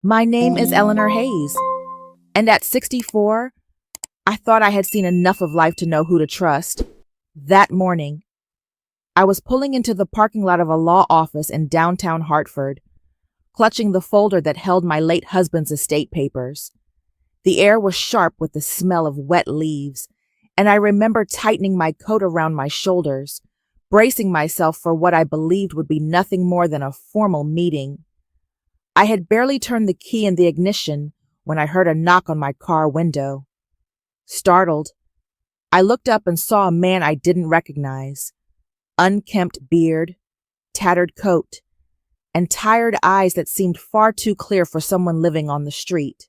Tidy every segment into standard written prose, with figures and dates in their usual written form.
My name is Eleanor Hayes, and at 64, I thought I had seen enough of life to know who to trust. That morning, I was pulling into the parking lot of a law office in downtown Hartford, clutching the folder that held my late husband's estate papers. The air was sharp with the smell of wet leaves, and I remember tightening my coat around my shoulders, bracing myself for what I believed would be nothing more than a formal meeting. I had barely turned the key in the ignition when I heard a knock on my car window. Startled, I looked up and saw a man I didn't recognize. Unkempt beard, tattered coat, and tired eyes that seemed far too clear for someone living on the street.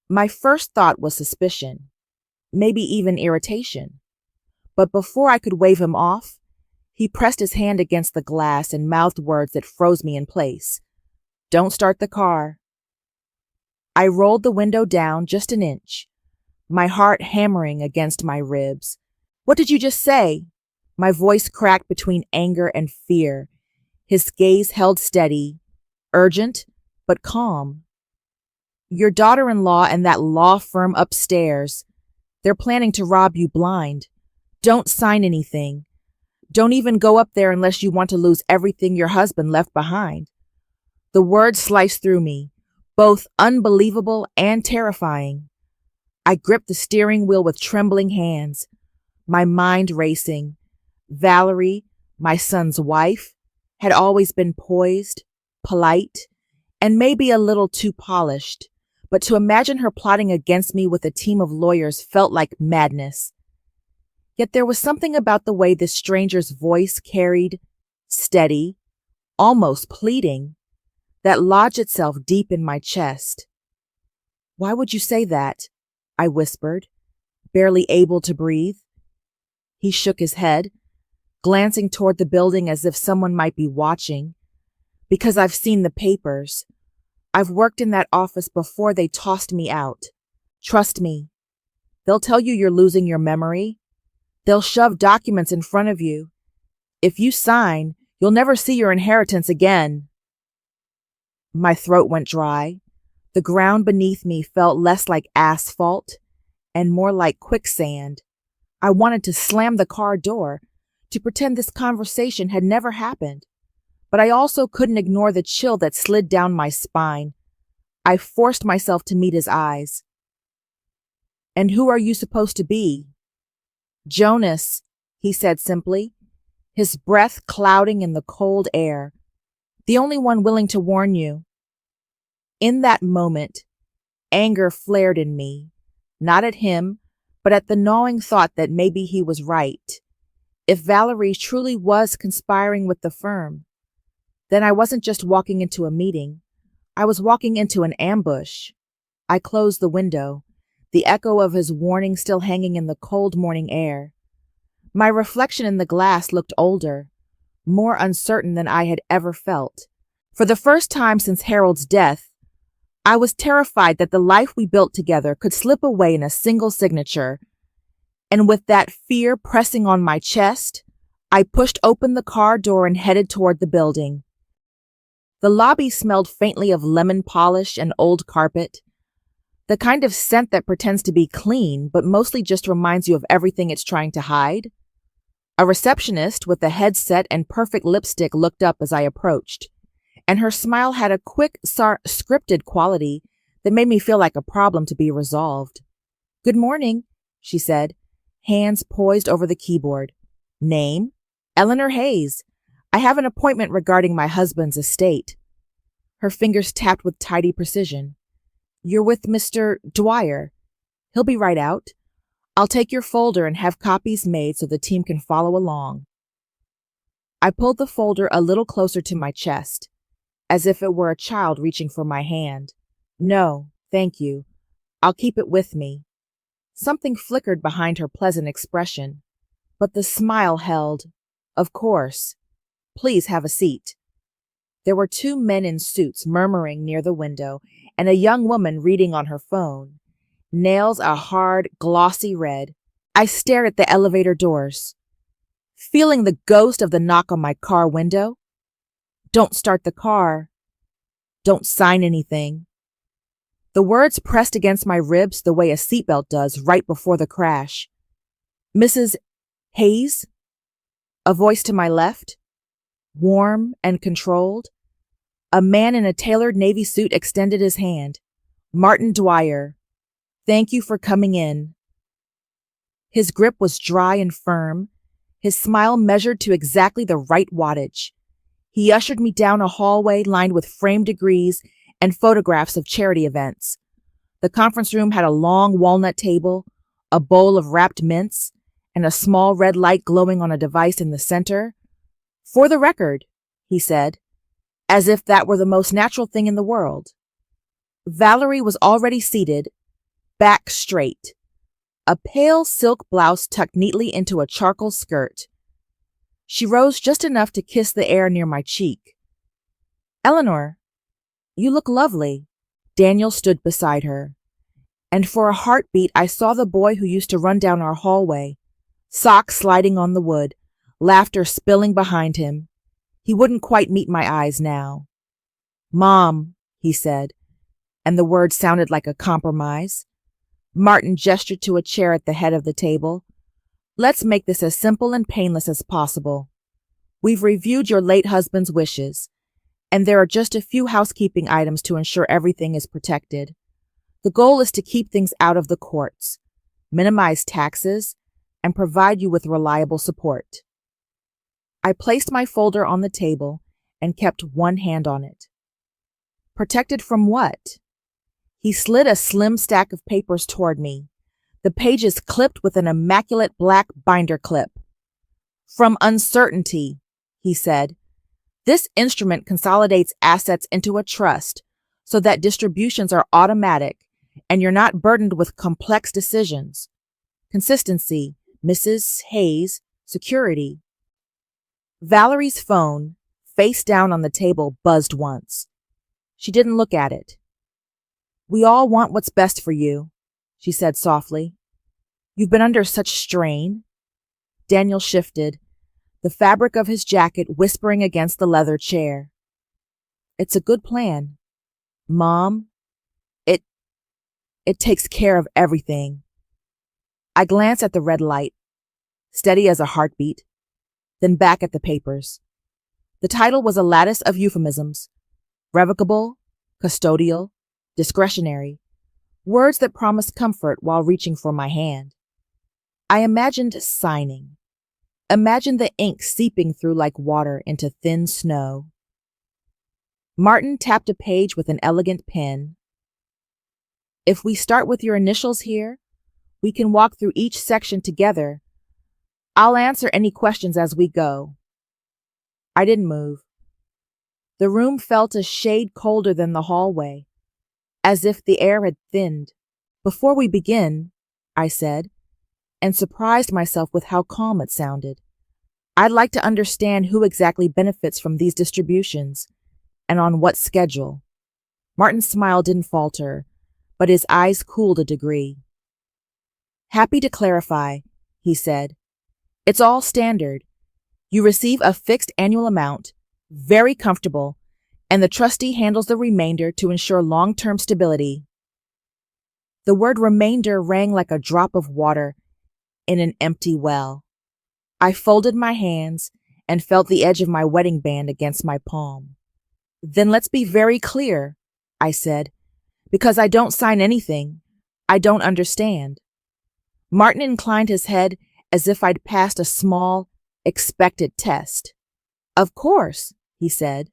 My first thought was suspicion, maybe even irritation. But before I could wave him off, he pressed his hand against the glass and mouthed words that froze me in place. "Don't start the car." I rolled the window down just an inch, my heart hammering against my ribs. "What did you just say?" My voice cracked between anger and fear. His gaze held steady, urgent, but calm. "Your daughter-in-law and that law firm upstairs. They're planning to rob you blind. Don't sign anything. Don't even go up there unless you want to lose everything your husband left behind." The words sliced through me, both unbelievable and terrifying. I gripped the steering wheel with trembling hands, my mind racing. Valerie, my son's wife, had always been poised, polite, and maybe a little too polished, but to imagine her plotting against me with a team of lawyers felt like madness. Yet there was something about the way this stranger's voice carried, steady, almost pleading, that lodged itself deep in my chest. "Why would you say that?" I whispered, barely able to breathe. He shook his head, glancing toward the building as if someone might be watching. "Because I've seen the papers. I've worked in that office before they tossed me out. Trust me. They'll tell you you're losing your memory. They'll shove documents in front of you. If you sign, you'll never see your inheritance again." My throat went dry. The ground beneath me felt less like asphalt and more like quicksand. I wanted to slam the car door, to pretend this conversation had never happened. But I also couldn't ignore the chill that slid down my spine. I forced myself to meet his eyes. "And who are you supposed to be?" "Jonas," he said simply, his breath clouding in the cold air. "The only one willing to warn you." In that moment, anger flared in me, not at him, but at the gnawing thought that maybe he was right. If Valerie truly was conspiring with the firm, then I wasn't just walking into a meeting. I was walking into an ambush. I closed the window, the echo of his warning still hanging in the cold morning air. My reflection in the glass looked older, more uncertain than I had ever felt. For the first time since Harold's death, I was terrified that the life we built together could slip away in a single signature. And with that fear pressing on my chest, I pushed open the car door and headed toward the building. The lobby smelled faintly of lemon polish and old carpet, the kind of scent that pretends to be clean but mostly just reminds you of everything it's trying to hide. A receptionist with a headset and perfect lipstick looked up as I approached, and her smile had a quick, scripted quality that made me feel like a problem to be resolved. "Good morning," she said, hands poised over the keyboard. "Name?" "Eleanor Hayes. I have an appointment regarding my husband's estate." Her fingers tapped with tidy precision. "You're with Mr. Dwyer. He'll be right out. I'll take your folder and have copies made so the team can follow along." I pulled the folder a little closer to my chest, as if it were a child reaching for my hand. "No, thank you. I'll keep it with me." Something flickered behind her pleasant expression, but the smile held. "Of course. Please have a seat." There were two men in suits murmuring near the window, and a young woman reading on her phone, nails a hard, glossy red. I stared at the elevator doors, feeling the ghost of the knock on my car window. "Don't start the car. Don't sign anything." The words pressed against my ribs the way a seatbelt does right before the crash. Mrs. Hayes? A voice to my left, warm and controlled. A man in a tailored navy suit extended his hand. Martin Dwyer. Thank you for coming in. His grip was dry and firm, his smile measured to exactly the right wattage. He ushered me down a hallway lined with framed degrees and photographs of charity events. The conference room had a long walnut table, a bowl of wrapped mints, and a small red light glowing on a device in the center. For the record, he said, as if that were the most natural thing in the world. Valerie was already seated, back straight, a pale silk blouse tucked neatly into a charcoal skirt. She rose just enough to kiss the air near my cheek. Eleanor, you look lovely. Daniel stood beside her. And for a heartbeat, I saw the boy who used to run down our hallway, socks sliding on the wood, laughter spilling behind him. He wouldn't quite meet my eyes now. Mom, he said, and the word sounded like a compromise. Martin gestured to a chair at the head of the table. Let's make this as simple and painless as possible. We've reviewed your late husband's wishes, and there are just a few housekeeping items to ensure everything is protected. The goal is to keep things out of the courts, minimize taxes, and provide you with reliable support. I placed my folder on the table and kept one hand on it. Protected from what? He slid a slim stack of papers toward me, the pages clipped with an immaculate black binder clip. From uncertainty, he said. This instrument consolidates assets into a trust so that distributions are automatic and you're not burdened with complex decisions. Consistency, Mrs. Hayes, security. Valerie's phone, face down on the table, buzzed once. She didn't look at it. We all want what's best for you, she said softly. You've been under such strain. Daniel shifted, the fabric of his jacket whispering against the leather chair. It's a good plan. Mom, it takes care of everything. I glanced at the red light, steady as a heartbeat, then back at the papers. The title was a lattice of euphemisms: revocable, custodial, discretionary, words that promised comfort while reaching for my hand. I imagined signing. Imagined the ink seeping through like water into thin snow. Martin tapped a page with an elegant pen. If we start with your initials here, we can walk through each section together. I'll answer any questions as we go. I didn't move. The room felt a shade colder than the hallway, as if the air had thinned. Before we begin, I said, and surprised myself with how calm it sounded. I'd like to understand who exactly benefits from these distributions, and on what schedule. Martin's smile didn't falter, but his eyes cooled a degree. Happy to clarify, he said. It's all standard. You receive a fixed annual amount, very comfortable, and the trustee handles the remainder to ensure long-term stability. The word remainder rang like a drop of water in an empty well. I folded my hands and felt the edge of my wedding band against my palm. Then let's be very clear, I said, because I don't sign anything. I don't understand. Martin inclined his head as if I'd passed a small, expected test. Of course, he said,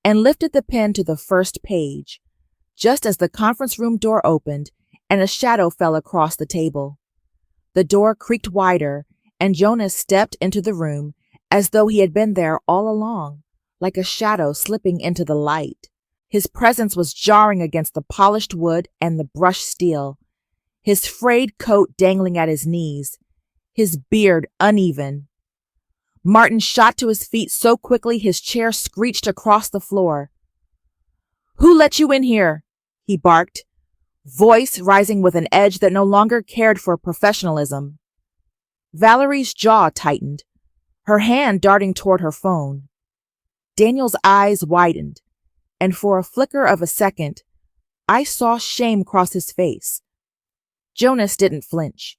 and lifted the pen to the first page, just as the conference room door opened and a shadow fell across the table. The door creaked wider, and Jonas stepped into the room as though he had been there all along, like a shadow slipping into the light. His presence was jarring against the polished wood and the brushed steel, his frayed coat dangling at his knees, his beard uneven. Martin shot to his feet so quickly his chair screeched across the floor. Who let you in here? He barked, voice rising with an edge that no longer cared for professionalism. Valerie's jaw tightened, her hand darting toward her phone. Daniel's eyes widened, and for a flicker of a second, I saw shame cross his face. Jonas didn't flinch.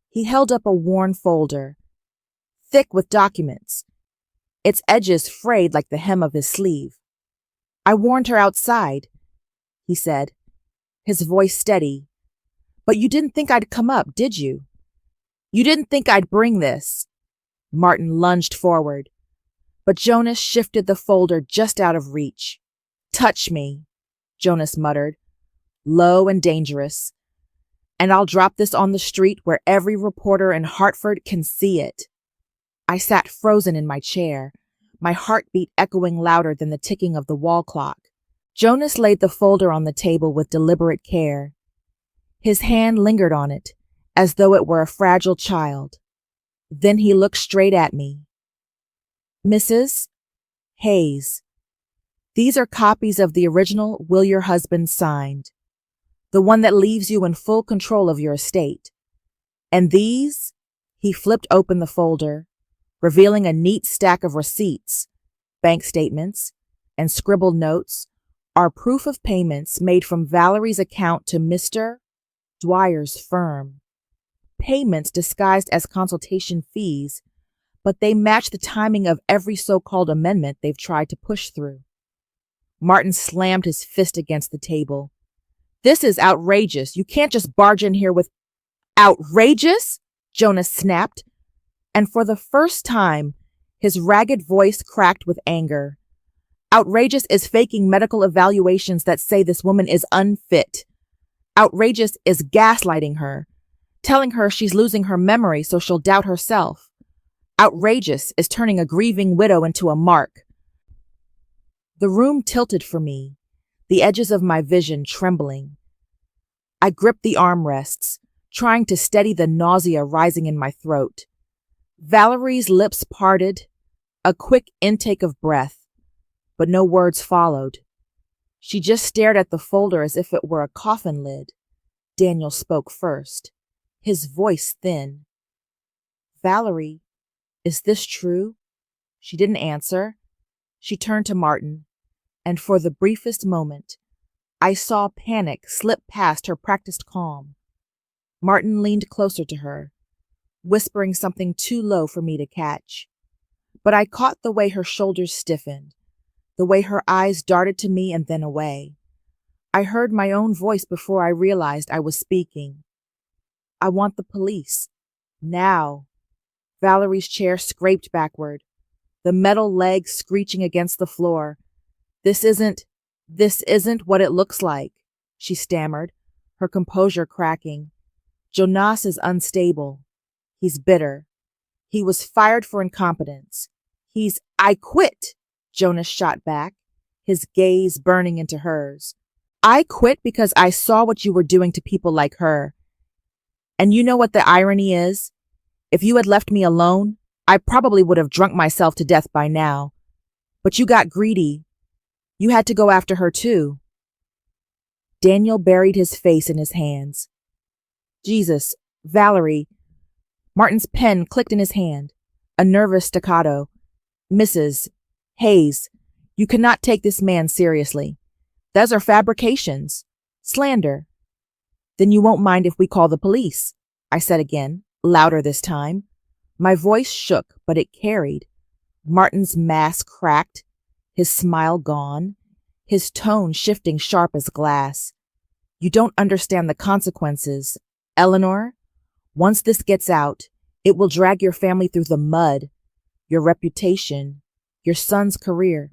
He held up a worn folder, thick with documents, its edges frayed like the hem of his sleeve. I warned her outside, he said, his voice steady. But you didn't think I'd come up, did you? You didn't think I'd bring this. Martin lunged forward, but Jonas shifted the folder just out of reach. Touch me, Jonas muttered, low and dangerous, and I'll drop this on the street where every reporter in Hartford can see it. I sat frozen in my chair, my heartbeat echoing louder than the ticking of the wall clock. Jonas laid the folder on the table with deliberate care. His hand lingered on it, as though it were a fragile child. Then he looked straight at me. Mrs. Hayes, these are copies of the original will your husband signed, the one that leaves you in full control of your estate. And these, he flipped open the folder, revealing a neat stack of receipts, bank statements, and scribbled notes, are proof of payments made from Valerie's account to Mr. Dwyer's firm. Payments disguised as consultation fees, but they match the timing of every so-called amendment they've tried to push through. Martin slammed his fist against the table. This is outrageous. You can't just barge in here with... Outrageous? Jonas snapped, and for the first time, his ragged voice cracked with anger. Outrageous is faking medical evaluations that say this woman is unfit. Outrageous is gaslighting her, telling her she's losing her memory so she'll doubt herself. Outrageous is turning a grieving widow into a mark. The room tilted for me, the edges of my vision trembling. I gripped the armrests, trying to steady the nausea rising in my throat. Valerie's lips parted, a quick intake of breath, but no words followed. She just stared at the folder as if it were a coffin lid. Daniel spoke first, his voice thin. Valerie, is this true? She didn't answer. She turned to Martin, and for the briefest moment, I saw panic slip past her practiced calm. Martin leaned closer to her, whispering something too low for me to catch. But I caught the way her shoulders stiffened, the way her eyes darted to me and then away. I heard my own voice before I realized I was speaking. I want the police. Now. Valerie's chair scraped backward, the metal legs screeching against the floor. This isn't what it looks like, she stammered, her composure cracking. Jonas is unstable. He's bitter. He was fired for incompetence. I quit, Jonas shot back, his gaze burning into hers. I quit because I saw what you were doing to people like her. And you know what the irony is? If you had left me alone, I probably would have drunk myself to death by now. But you got greedy. You had to go after her too. Daniel buried his face in his hands. Jesus, Valerie. Martin's pen clicked in his hand, a nervous staccato. Mrs. Hayes, you cannot take this man seriously. Those are fabrications. Slander. Then you won't mind if we call the police, I said again, louder this time. My voice shook, but it carried. Martin's mask cracked, his smile gone, his tone shifting sharp as glass. You don't understand the consequences, Eleanor. Once this gets out, it will drag your family through the mud, your reputation, your son's career.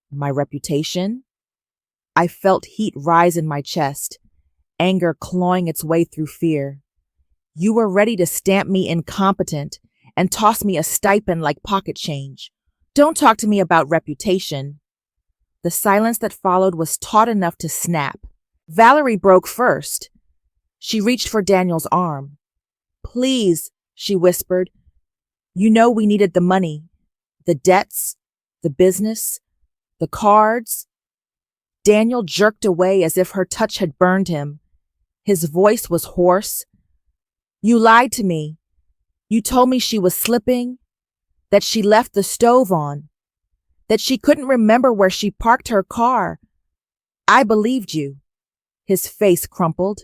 My reputation? I felt heat rise in my chest, anger clawing its way through fear. You were ready to stamp me incompetent and toss me a stipend like pocket change. Don't talk to me about reputation. The silence that followed was taut enough to snap. Valerie broke first. She reached for Daniel's arm. Please, she whispered. You know we needed the money. The debts, the business, the cards. Daniel jerked away as if her touch had burned him. His voice was hoarse. You lied to me. You told me she was slipping, that she left the stove on, that she couldn't remember where she parked her car. I believed you. His face crumpled.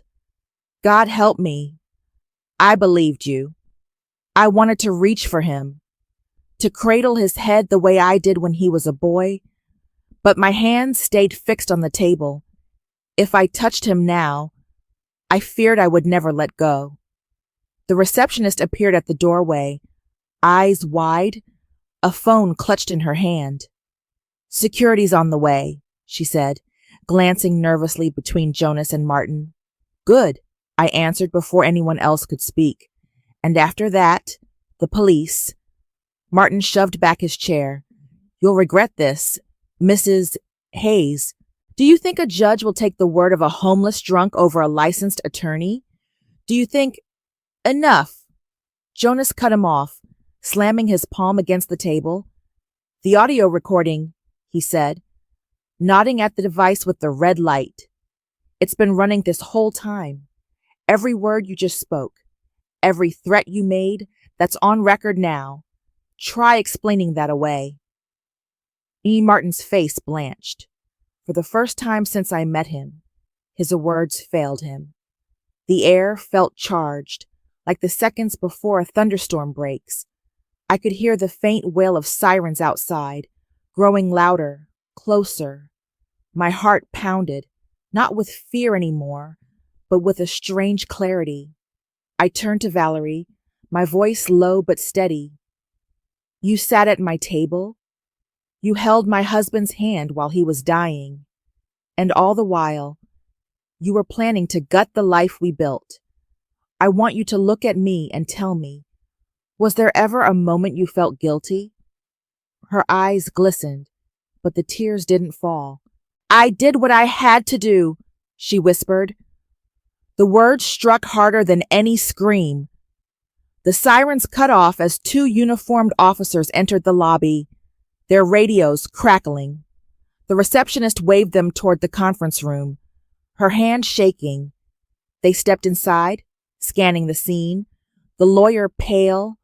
God help me. I believed you. I wanted to reach for him, to cradle his head the way I did when he was a boy, but my hands stayed fixed on the table. If I touched him now, I feared I would never let go. The receptionist appeared at the doorway, eyes wide, a phone clutched in her hand. Security's on the way, she said, glancing nervously between Jonas and Martin. Good, I answered before anyone else could speak. And after that, the police. Martin shoved back his chair. You'll regret this, Mrs. Hayes. Do you think a judge will take the word of a homeless drunk over a licensed attorney? Do you think... Enough. Jonas cut him off, slamming his palm against the table. The audio recording, he said, nodding at the device with the red light. It's been running this whole time. Every word you just spoke, every threat you made, that's on record now. Try explaining that away. E. Martin's face blanched. For the first time since I met him, his words failed him. The air felt charged, like the seconds before a thunderstorm breaks. I could hear the faint wail of sirens outside, growing louder, closer. My heart pounded, not with fear anymore, but with a strange clarity. I turned to Valerie, my voice low but steady. You sat at my table. You held my husband's hand while he was dying. And all the while, you were planning to gut the life we built. I want you to look at me and tell me, was there ever a moment you felt guilty? Her eyes glistened, but the tears didn't fall. I did what I had to do, she whispered. The words struck harder than any scream. The sirens cut off as two uniformed officers entered the lobby, their radios crackling. The receptionist waved them toward the conference room, her hand shaking. They stepped inside, scanning the scene, the lawyer pale,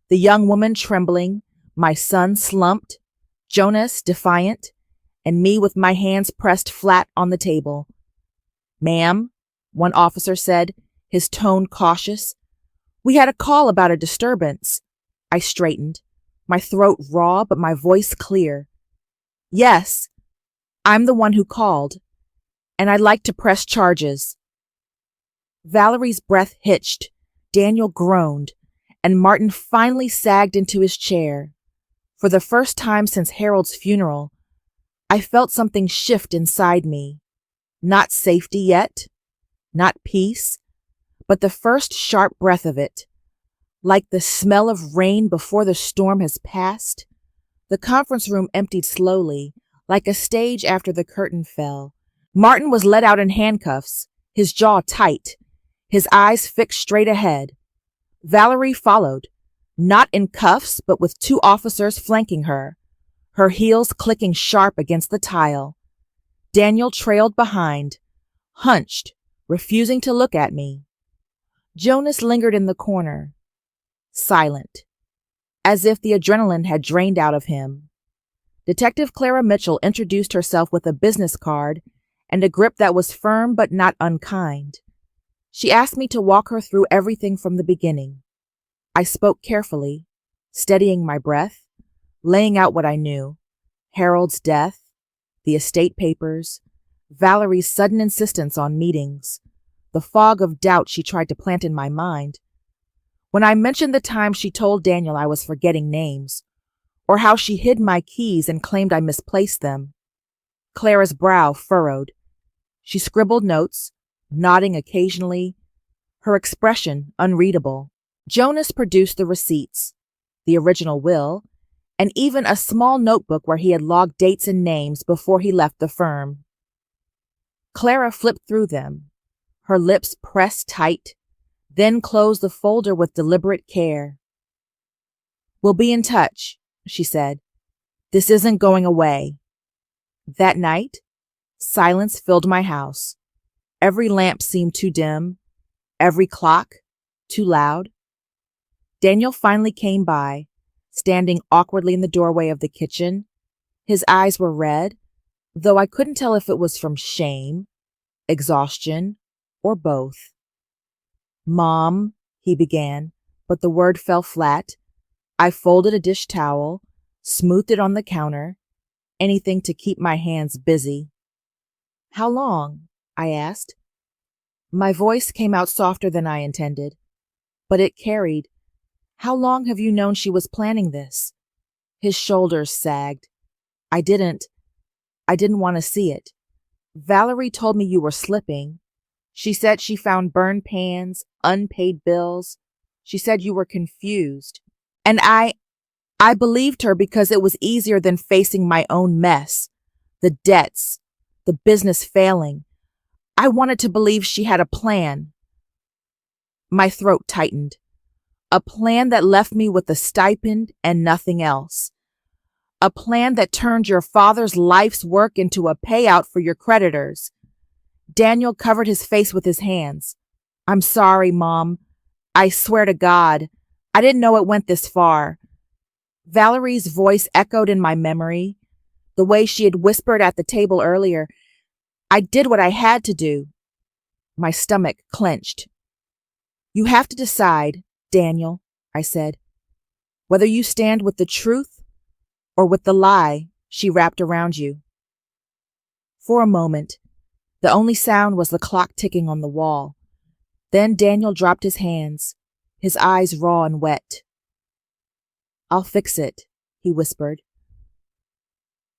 the young woman trembling, my son slumped, Jonas defiant, and me with my hands pressed flat on the table. Ma'am, one officer said, his tone cautious. We had a call about a disturbance. I straightened, my throat raw but my voice clear. Yes, I'm the one who called, and I'd like to press charges. Valerie's breath hitched, Daniel groaned, and Martin finally sagged into his chair. For the first time since Harold's funeral, I felt something shift inside me. Not safety yet, not peace, but the first sharp breath of it. Like the smell of rain before the storm has passed. The conference room emptied slowly, like a stage after the curtain fell. Martin was let out in handcuffs, his jaw tight, his eyes fixed straight ahead. Valerie followed, not in cuffs, but with two officers flanking her, her heels clicking sharp against the tile. Daniel trailed behind, hunched, refusing to look at me. Jonas lingered in the corner, silent, as if the adrenaline had drained out of him. Detective Clara Mitchell introduced herself with a business card and a grip that was firm but not unkind. She asked me to walk her through everything from the beginning. I spoke carefully, steadying my breath, laying out what I knew. Harold's death, the estate papers, Valerie's sudden insistence on meetings, the fog of doubt she tried to plant in my mind. When I mentioned the time she told Daniel I was forgetting names, or how she hid my keys and claimed I misplaced them, Clara's brow furrowed. She scribbled notes, nodding occasionally, her expression unreadable. Jonas produced the receipts, the original will, and even a small notebook where he had logged dates and names before he left the firm. Clara flipped through them, her lips pressed tight, then closed the folder with deliberate care. We'll be in touch, she said. This isn't going away. That night, silence filled my house. Every lamp seemed too dim, every clock too loud. Daniel finally came by, standing awkwardly in the doorway of the kitchen. His eyes were red, though I couldn't tell if it was from shame, exhaustion, or both. "Mom," he began, but the word fell flat. I folded a dish towel, smoothed it on the counter, anything to keep my hands busy. "How long?" I asked. My voice came out softer than I intended, but it carried. "How long have you known she was planning this?" His shoulders sagged. I didn't want to see it. "Valerie told me you were slipping. She said she found burned pans, unpaid bills. She said you were confused. And I believed her because it was easier than facing my own mess, the debts, the business failing. I wanted to believe she had a plan." My throat tightened. "A plan that left me with a stipend and nothing else. A plan that turned your father's life's work into a payout for your creditors." Daniel covered his face with his hands. "I'm sorry, Mom. I swear to God, I didn't know it went this far." Valerie's voice echoed in my memory, the way she had whispered at the table earlier. I did what I had to do. My stomach clenched. "You have to decide, Daniel," I said, "whether you stand with the truth or with the lie she wrapped around you." For a moment, the only sound was the clock ticking on the wall. Then Daniel dropped his hands, his eyes raw and wet. "I'll fix it," he whispered.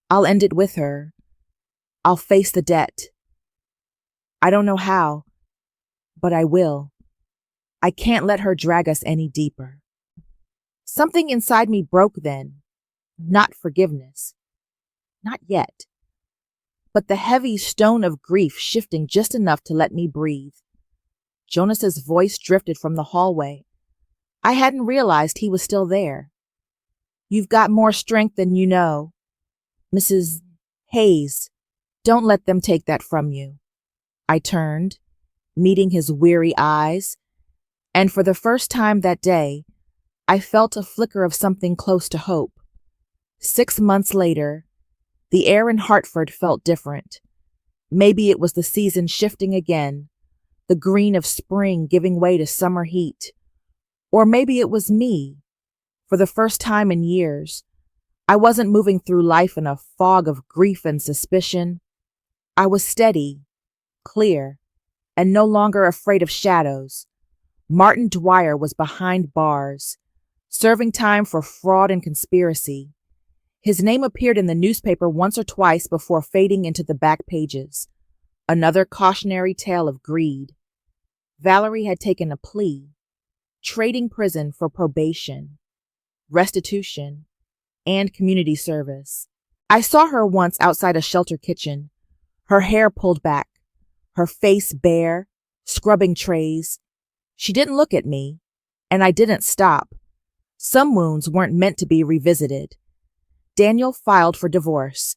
"I'll end it with her. I'll face the debt. I don't know how, but I will. I can't let her drag us any deeper." Something inside me broke then. Not forgiveness. Not yet. But the heavy stone of grief shifting just enough to let me breathe. Jonas's voice drifted from the hallway. I hadn't realized he was still there. "You've got more strength than you know. Mrs. Hayes, don't let them take that from you." I turned, meeting his weary eyes, and for the first time that day, I felt a flicker of something close to hope. 6 months later, the air in Hartford felt different. Maybe it was the season shifting again, the green of spring giving way to summer heat. Or maybe it was me. For the first time in years, I wasn't moving through life in a fog of grief and suspicion. I was steady, clear, and no longer afraid of shadows. Martin Dwyer was behind bars, serving time for fraud and conspiracy. His name appeared in the newspaper once or twice before fading into the back pages. Another cautionary tale of greed. Valerie had taken a plea, trading prison for probation, restitution, and community service. I saw her once outside a shelter kitchen, her hair pulled back, her face bare, scrubbing trays. She didn't look at me, and I didn't stop. Some wounds weren't meant to be revisited. Daniel filed for divorce.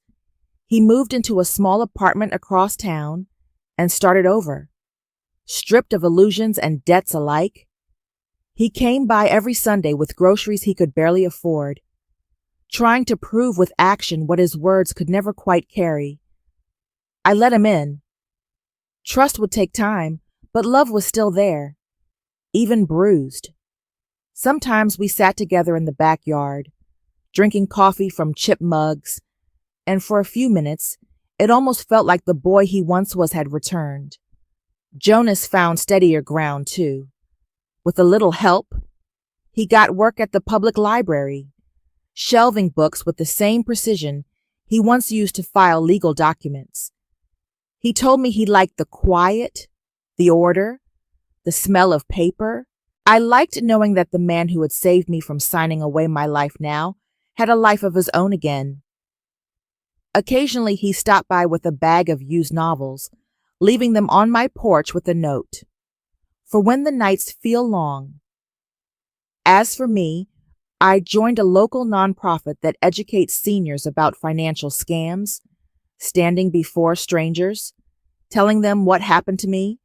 He moved into a small apartment across town and started over, stripped of illusions and debts alike. He came by every Sunday with groceries he could barely afford, trying to prove with action what his words could never quite carry. I let him in. Trust would take time, but love was still there, even bruised. Sometimes we sat together in the backyard, drinking coffee from chip mugs, and for a few minutes, it almost felt like the boy he once was had returned. Jonas found steadier ground, too. With a little help, he got work at the public library, shelving books with the same precision he once used to file legal documents. He told me he liked the quiet, the order, the smell of paper. I liked knowing that the man who had saved me from signing away my life now had a life of his own again. Occasionally he stopped by with a bag of used novels, leaving them on my porch with a note. For when the nights feel long. As for me, I joined a local nonprofit that educates seniors about financial scams, standing before strangers, telling them what happened to me.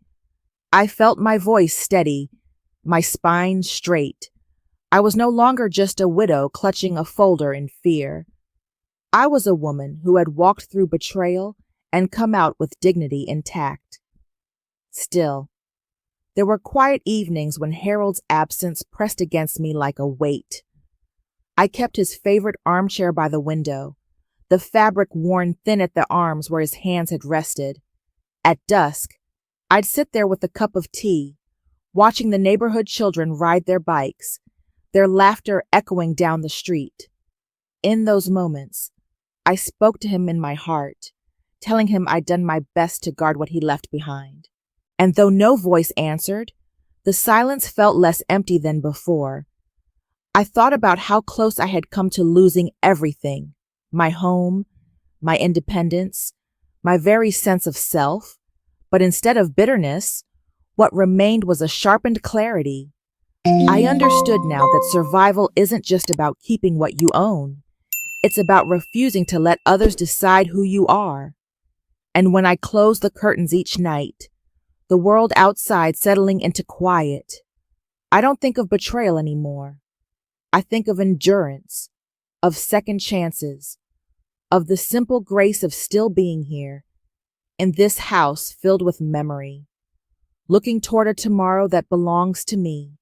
I felt my voice steady, my spine straight. I was no longer just a widow clutching a folder in fear. I was a woman who had walked through betrayal and come out with dignity intact. Still, there were quiet evenings when Harold's absence pressed against me like a weight. I kept his favorite armchair by the window, the fabric worn thin at the arms where his hands had rested. At dusk, I'd sit there with a cup of tea, watching the neighborhood children ride their bikes, their laughter echoing down the street. In those moments, I spoke to him in my heart, telling him I'd done my best to guard what he left behind. And though no voice answered, the silence felt less empty than before. I thought about how close I had come to losing everything: my home, my independence, my very sense of self. But instead of bitterness, what remained was a sharpened clarity. I understood now that survival isn't just about keeping what you own. It's about refusing to let others decide who you are. And when I close the curtains each night, the world outside settling into quiet, I don't think of betrayal anymore. I think of endurance, of second chances, of the simple grace of still being here, in this house filled with memory, looking toward a tomorrow that belongs to me.